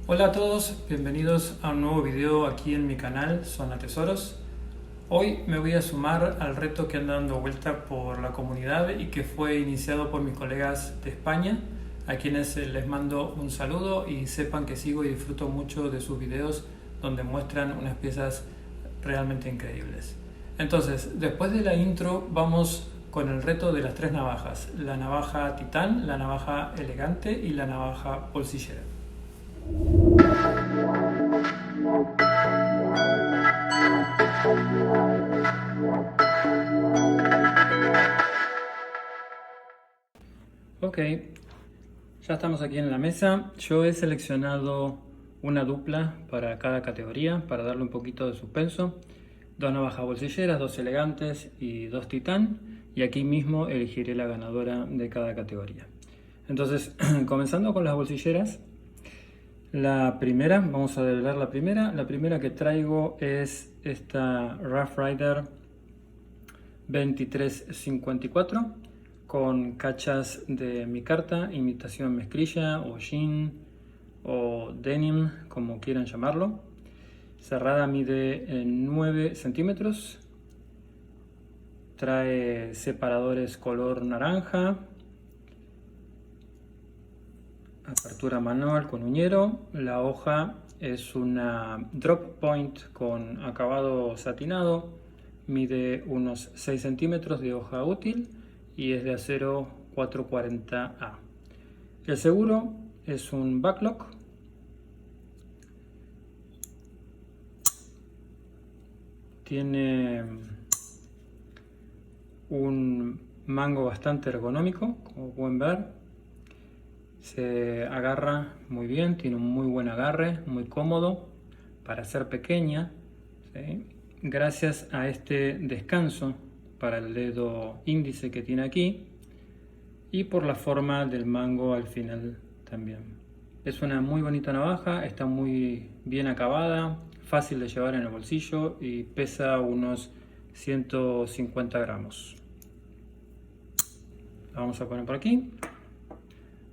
Hola a todos, bienvenidos a un nuevo video aquí en mi canal Zona Tesoros. Hoy me voy a sumar al reto que anda dando vuelta por la comunidad y que fue iniciado por mis colegas de España, a quienes les mando un saludo y sepan que sigo y disfruto mucho de sus videos donde muestran unas piezas realmente increíbles. Entonces, después de la intro vamos con el reto de las tres navajas: la navaja titán, la navaja elegante y la navaja bolsillera. Ok, ya estamos aquí en la mesa. Yo he seleccionado una dupla para cada categoría para darle un poquito de suspenso. Dos navajas bolsilleras, dos elegantes y dos titán. Y aquí mismo elegiré la ganadora de cada categoría. Entonces, comenzando con las bolsilleras. La primera, vamos a develar la primera. La primera que traigo es esta Rough Rider 2354 con cachas de micarta, imitación mezclilla o jean o denim, como quieran llamarlo. Cerrada mide 9 centímetros. Trae separadores color naranja. Apertura manual con uñero. La hoja es una drop point con acabado satinado. Mide unos 6 centímetros de hoja útil y es de acero 440A. El seguro es un backlock. Tiene un mango bastante ergonómico, como pueden ver. Se agarra muy bien, tiene un muy buen agarre, muy cómodo para ser pequeña, ¿sí? Gracias a este descanso para el dedo índice que tiene aquí y por la forma del mango al final también. Es una muy bonita navaja, está muy bien acabada, fácil de llevar en el bolsillo y pesa unos 150 gramos. La vamos a poner por aquí.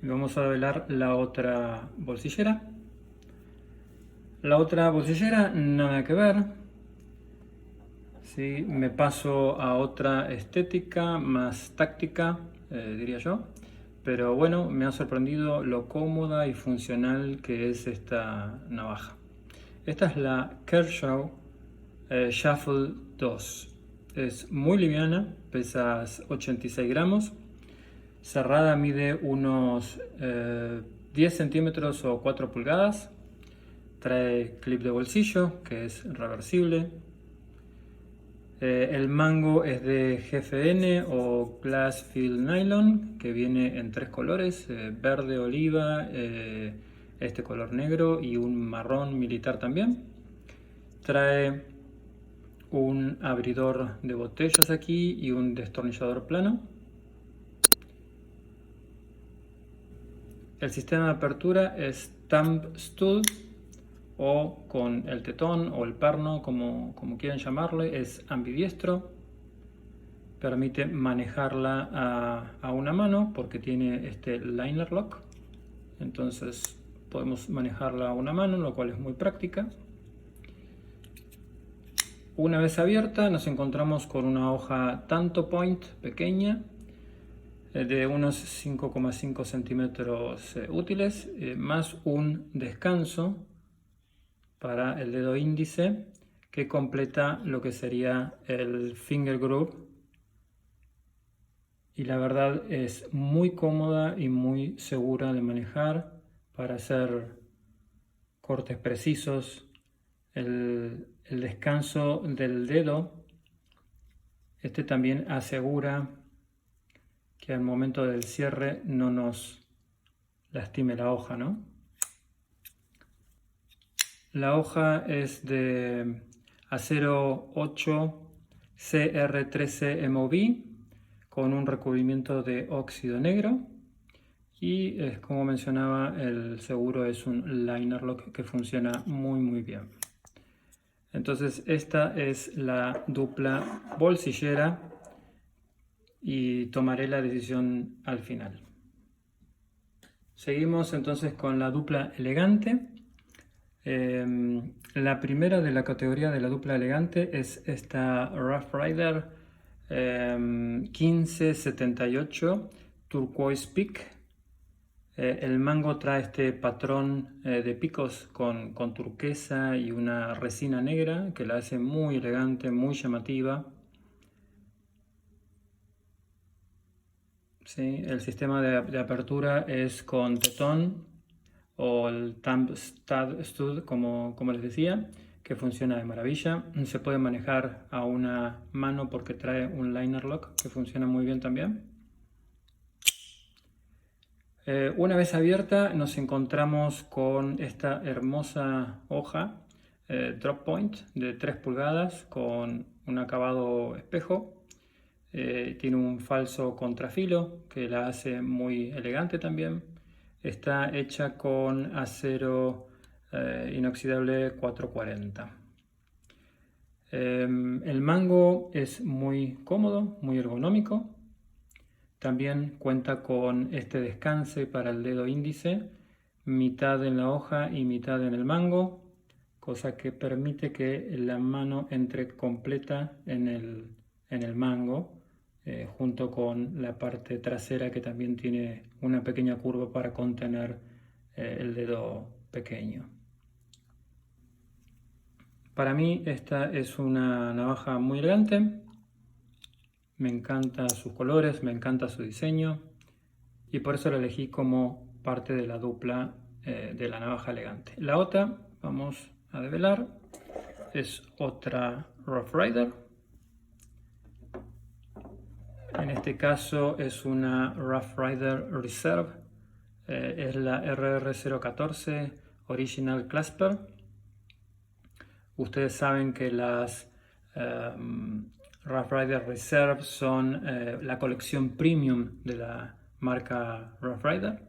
Y vamos a develar la otra bolsillera. La otra bolsillera, nada que ver. ¿Sí? Me paso a otra estética, más táctica, diría yo. Pero bueno, me ha sorprendido lo cómoda y funcional que es esta navaja. Esta es la Kershaw Shuffle 2. Es muy liviana, pesa 86 gramos. Cerrada mide unos 10 centímetros o 4 pulgadas. Trae clip de bolsillo que es reversible. El mango es de GFN o Glass Field Nylon, que viene en tres colores: verde, oliva, este color negro y un marrón militar también. Trae un abridor de botellas aquí y un destornillador plano. El sistema de apertura es thumb stud o con el tetón o el perno, como quieran llamarle. Es ambidiestro. Permite manejarla a una mano porque tiene este liner lock. Entonces podemos manejarla a una mano, lo cual es muy práctica. Una vez abierta nos encontramos con una hoja tanto point pequeña de unos 5,5 centímetros útiles, más un descanso para el dedo índice que completa lo que sería el finger groove, y la verdad es muy cómoda y muy segura de manejar para hacer cortes precisos. El descanso del dedo, este también asegura que al momento del cierre no nos lastime la hoja, ¿no? La hoja es de acero 8 CR13 MOV con un recubrimiento de óxido negro y, como mencionaba, el seguro es un liner lock que funciona muy bien. Entonces esta es la dupla bolsillera y tomaré la decisión al final. Seguimos entonces con la dupla elegante. La primera de la categoría de la dupla elegante es esta Rough Rider 1578 Turquoise Peak. El mango trae este patrón de picos con turquesa y una resina negra que la hace muy elegante, muy llamativa. ¿Sí? El sistema de apertura es con tetón o el thumb stud, como les decía, que funciona de maravilla. Se puede manejar a una mano porque trae un liner lock que funciona muy bien también. Una vez abierta nos encontramos con esta hermosa hoja drop point de 3 pulgadas con un acabado espejo. Tiene un falso contrafilo que la hace muy elegante también. Está hecha con acero inoxidable 440. El mango es muy cómodo, muy ergonómico. También cuenta con este descanse para el dedo índice, mitad en la hoja y mitad en el mango, cosa que permite que la mano entre completa en el mango, junto con la parte trasera que también tiene una pequeña curva para contener el dedo pequeño. Para mí esta es una navaja muy elegante. Me encantan sus colores, me encanta su diseño y por eso la elegí como parte de la dupla de la navaja elegante. La otra, vamos a develar, es otra Rough Rider. En este caso es una Rough Rider Reserve, es la RR014 Original Clasper. Ustedes saben que las Rough Rider Reserve son la colección premium de la marca Rough Rider,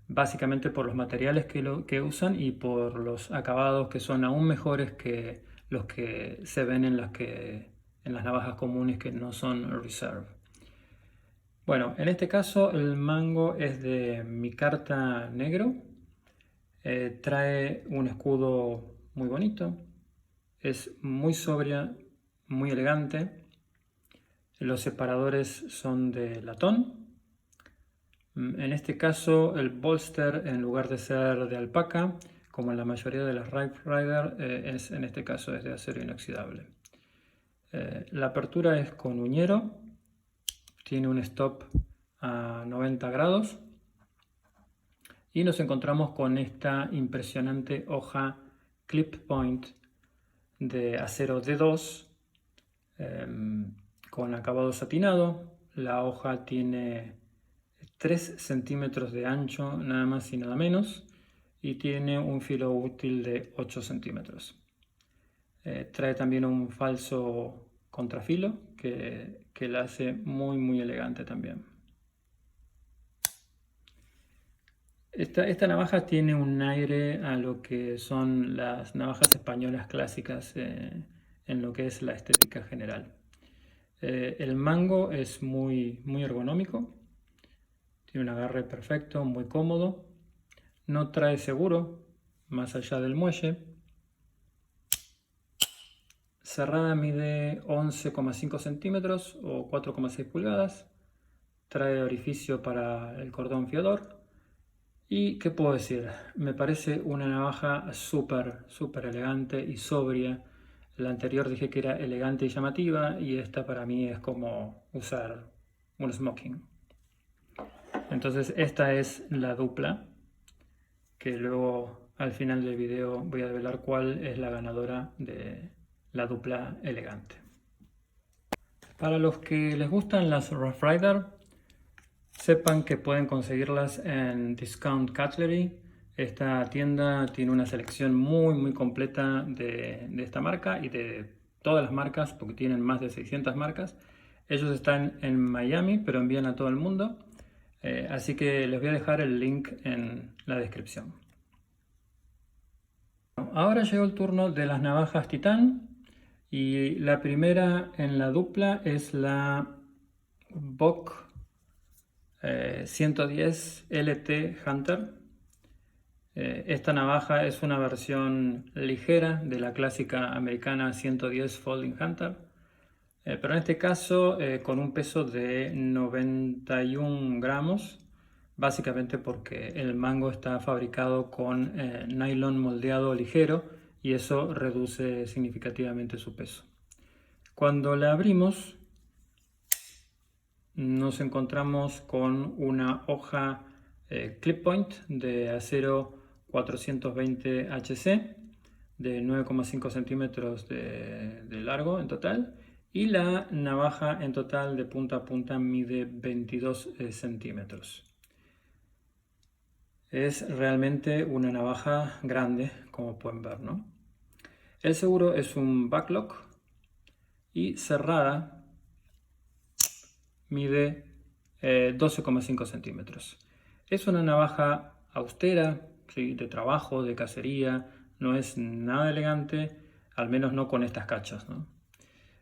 básicamente por los materiales que usan y por los acabados que son aún mejores que los que se ven en las navajas comunes que no son Reserve. Bueno, en este caso el mango es de micarta negro, trae un escudo muy bonito, es muy sobria, muy elegante. Los separadores son de latón. En este caso el bolster, en lugar de ser de alpaca, como en la mayoría de las Rough Rider, en este caso es de acero inoxidable. La apertura es con uñero, tiene un stop a 90 grados y nos encontramos con esta impresionante hoja clip point de acero D2 con acabado satinado. La hoja tiene 3 centímetros de ancho, nada más y nada menos, y tiene un filo útil de 8 centímetros. Trae también un falso contrafilo que la hace muy elegante también. Esta navaja tiene un aire a lo que son las navajas españolas clásicas en lo que es la estética general. El mango es muy ergonómico, tiene un agarre perfecto, muy cómodo, no trae seguro más allá del muelle. Cerrada mide 11,5 centímetros o 4,6 pulgadas, trae orificio para el cordón fiador. Y qué puedo decir, me parece una navaja súper elegante y sobria. La anterior dije que era elegante y llamativa y esta para mí es como usar un smoking. Entonces esta es la dupla, que luego al final del video voy a develar cuál es la ganadora de la dupla elegante. Para los que les gustan las Rough Rider, sepan que pueden conseguirlas en Discount Cutlery. Esta tienda tiene una selección muy completa de esta marca y de todas las marcas, porque tienen más de 600 marcas. Ellos están en Miami, pero envían a todo el mundo. Así que les voy a dejar el link en la descripción. Ahora llegó el turno de las navajas Titán y la primera en la dupla es la Bock 110 LT Hunter. Esta navaja es una versión ligera de la clásica americana 110 Folding Hunter, pero en este caso con un peso de 91 gramos, básicamente porque el mango está fabricado con nylon moldeado ligero y eso reduce significativamente su peso. Cuando la abrimos, nos encontramos con una hoja clip point de acero 420 HC de 9,5 centímetros de largo en total, y la navaja en total de punta a punta mide 22 centímetros. Es realmente una navaja grande, como pueden ver, ¿no? El seguro es un backlock y cerrada mide 12,5 centímetros. Es una navaja austera, ¿sí?, de trabajo, de cacería, no es nada elegante, al menos no con estas cachas, ¿no?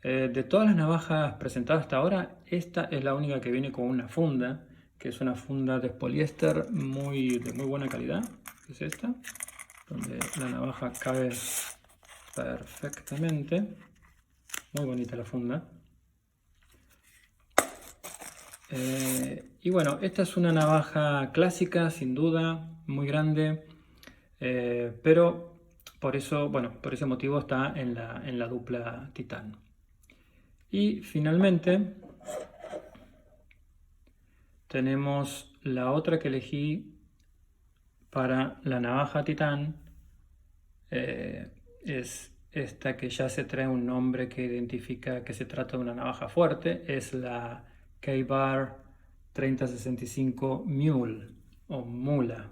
De todas las navajas presentadas hasta ahora, esta es la única que viene con una funda, que es una funda de poliéster de muy buena calidad, que es esta, donde la navaja cabe perfectamente. Muy bonita la funda. Y bueno, esta es una navaja clásica, sin duda, muy grande, pero por eso, bueno, por ese motivo está en la dupla titán. Y finalmente tenemos la otra que elegí para la navaja titán, es esta que ya se trae un nombre que identifica que se trata de una navaja fuerte, es la Ka-Bar 3065 Mule o Mula.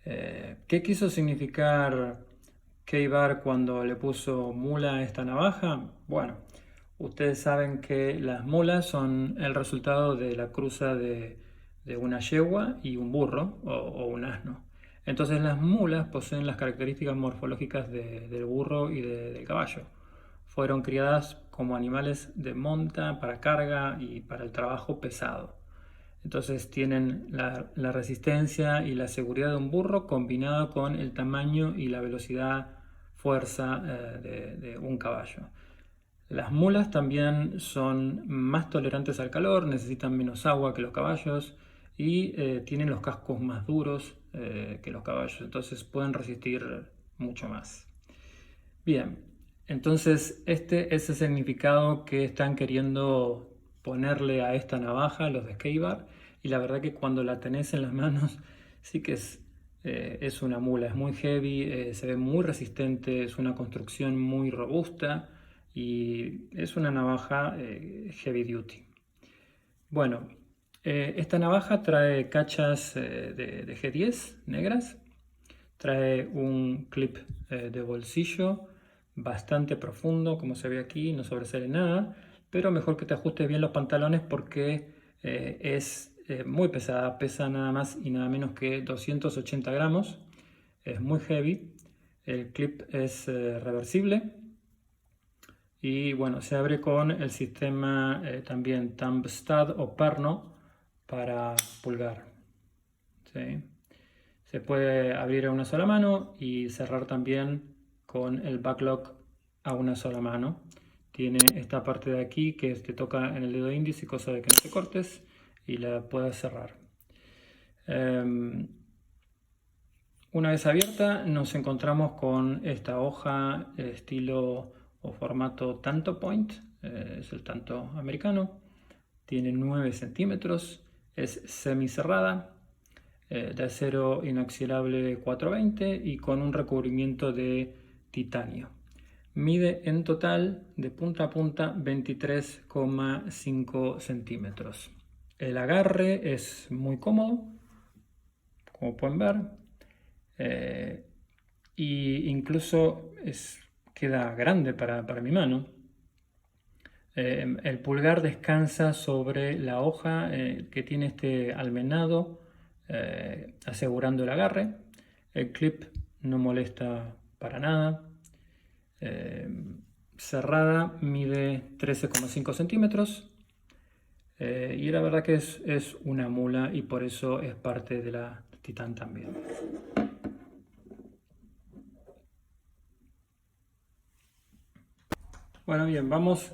¿Qué quiso significar Ka-Bar cuando le puso mula a esta navaja? Bueno, ustedes saben que las mulas son el resultado de la cruza de una yegua y un burro o un asno. Entonces las mulas poseen las características morfológicas del burro y del caballo. Fueron criadas como animales de monta para carga y para el trabajo pesado. Entonces tienen la resistencia y la seguridad de un burro combinado con el tamaño y la velocidad, fuerza de un caballo. Las mulas también son más tolerantes al calor, necesitan menos agua que los caballos y tienen los cascos más duros que los caballos, entonces pueden resistir mucho más. Bien, entonces este es el significado que están queriendo ponerle a esta navaja los de Ka-Bar, y la verdad que cuando la tenés en las manos sí que es una mula, es muy heavy, se ve muy resistente, es una construcción muy robusta y es una navaja heavy duty. Bueno, esta navaja trae cachas de G10 negras, trae un clip de bolsillo bastante profundo, como se ve aquí, no sobresale nada, pero mejor que te ajustes bien los pantalones porque es muy pesada, pesa nada más y nada menos que 280 gramos, es muy heavy. El clip es reversible y bueno, se abre con el sistema también thumb stud o perno para pulgar, ¿sí? Se puede abrir a una sola mano y cerrar también con el backlock a una sola mano. Tiene esta parte de aquí que te toca en el dedo índice, cosa de que no te cortes y la puedas cerrar. Una vez abierta nos encontramos con esta hoja estilo o formato tanto point, es el tanto americano, tiene 9 centímetros, es semicerrada, de acero inoxidable 420 y con un recubrimiento de titanio. Mide en total de punta a punta 23,5 centímetros. El agarre es muy cómodo, como pueden ver, y incluso queda grande para mi mano. El pulgar descansa sobre la hoja que tiene este almenado, asegurando el agarre. El clip no molesta para nada. Cerrada mide 13,5 centímetros. Y la verdad que es una mula y por eso es parte de la Titán también. Bueno, bien, vamos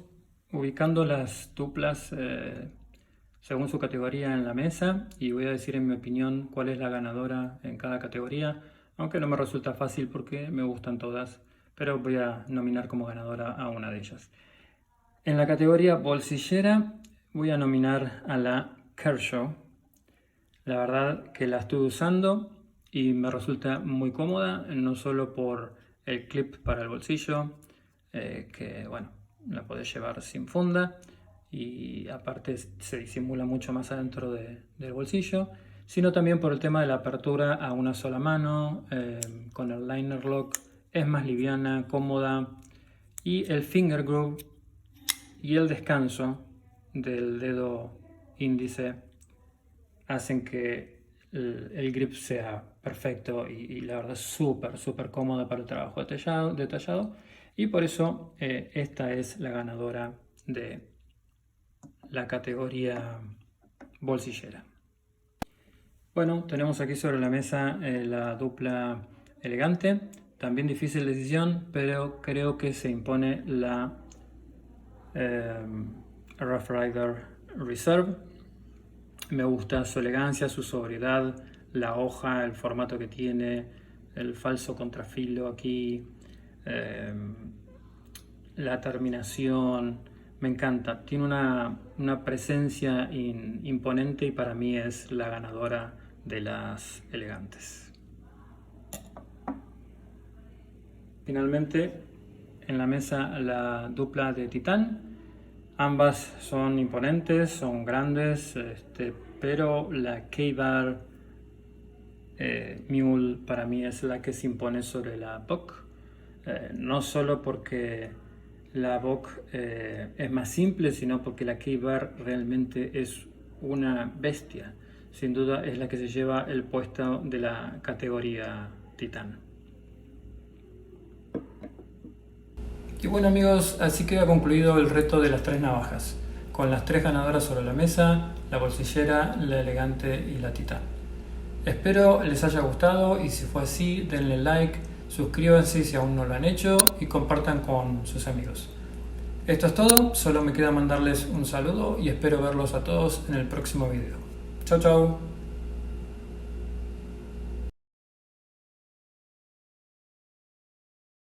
ubicando las duplas según su categoría en la mesa y voy a decir en mi opinión cuál es la ganadora en cada categoría, aunque no me resulta fácil porque me gustan todas, pero voy a nominar como ganadora a una de ellas. En la categoría bolsillera voy a nominar a la Kershaw. La verdad que la estoy usando y me resulta muy cómoda, no solo por el clip para el bolsillo, que bueno, la podés llevar sin funda y aparte se disimula mucho más adentro del bolsillo, sino también por el tema de la apertura a una sola mano, con el liner lock es más liviana, cómoda y el finger groove y el descanso del dedo índice hacen que el grip sea perfecto y la verdad es súper cómoda para el trabajo detallado y por eso esta es la ganadora de la categoría bolsillera. Bueno, tenemos aquí sobre la mesa la dupla elegante, también difícil decisión, pero creo que se impone la Rough Rider Reserve. Me gusta su elegancia, su sobriedad, la hoja, el formato que tiene, el falso contrafilo aquí, la terminación, me encanta. Tiene una presencia imponente y para mí es la ganadora de las elegantes. Finalmente, en la mesa la dupla de Titán. Ambas son imponentes, son grandes, pero la Ka-Bar Mule para mí es la que se impone sobre la Bock. No solo porque la Bock es más simple, sino porque la Ka-Bar realmente es una bestia. Sin duda es la que se lleva el puesto de la categoría Titán. Y bueno amigos, así queda concluido el reto de las 3 navajas, con las 3 ganadoras sobre la mesa, la bolsillera, la elegante y la Titán. Espero les haya gustado y si fue así, denle like, suscríbanse si aún no lo han hecho y compartan con sus amigos. Esto es todo, solo me queda mandarles un saludo y espero verlos a todos en el próximo video. Chau chau.